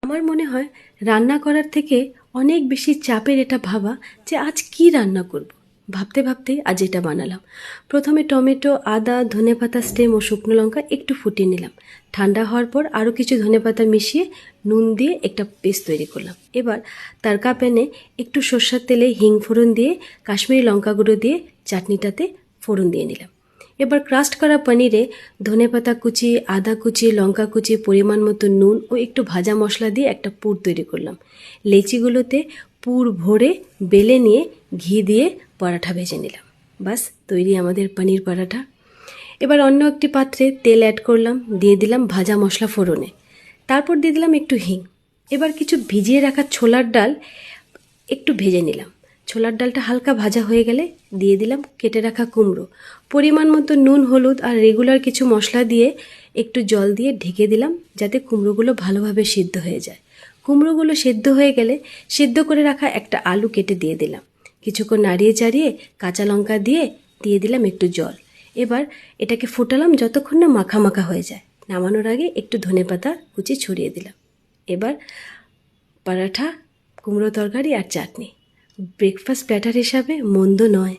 আমার মনে হয় রান্না করার থেকে অনেক বেশি চাপের এটা ভাবা যে আজ কি রান্না করব। ভাবতে ভাবতেই আজ এটা বানালাম। প্রথমে টমেটো, আদা, ধনেপাতা স্টেম ও শুকনো লঙ্কা একটু ফুটিয়ে নিলাম। ঠান্ডা হওয়ার পর আরও কিছু ধনেপাতা মিশিয়ে নুন দিয়ে একটা পেস্ট তৈরি করলাম। এবার তারকা প্যানে একটু সর্ষের তেলে হিং ফোড়ন দিয়ে কাশ্মীরি লঙ্কা গুঁড়ো দিয়ে চাটনিটাতে ফোড়ন দিয়ে নিলাম। এবার ক্রাস্ট করা পনিরে ধনেপাতা কুচি, আদা কুচি, লঙ্কা কুচি, পরিমাণ মতো নুন ও একটু ভাজা মশলা দিয়ে একটা পুর তৈরি করলাম। লেচিগুলোতে পুর ভরে বেলে নিয়ে ঘি দিয়ে পরাঠা ভেজে নিলাম। বাস তৈরি আমাদের পনির পরাঠা। এবার অন্য একটি পাত্রে তেল অ্যাড করলাম, দিয়ে দিলাম ভাজা মশলা ফোড়নে, তারপর দিয়ে দিলাম একটু হিং। এবার কিছু ভিজিয়ে রাখা ছোলার ডাল একটু ভেজে নিলাম। ছোলার ডালটা হালকা ভাজা হয়ে গেলে দিয়ে দিলাম কেটে রাখা কুমড়ো, পরিমাণ মতো নুন, হলুদ আর রেগুলার কিছু মশলা দিয়ে একটু জল দিয়ে ঢেকে দিলাম যাতে কুমড়োগুলো ভালোভাবে সিদ্ধ হয়ে যায়। কুমড়োগুলো সিদ্ধ হয়ে গেলে সিদ্ধ করে রাখা একটা আলু কেটে দিয়ে দিলাম। কিছুক্ষণ নাড়িয়ে চাড়িয়ে কাঁচা লঙ্কা দিয়ে দিলাম একটু জল। এবার এটাকে ফোটালাম যতক্ষণ না মাখা মাখা হয়ে যায়। নামানোর আগে একটু ধনেপাতা কুচি ছড়িয়ে দিলাম। এবার পরাঠা, কুমড়ো তরকারি আর চাটনি ব্রেকফাস্ট প্ল্যাটার হিসাবে মন্দ নয়।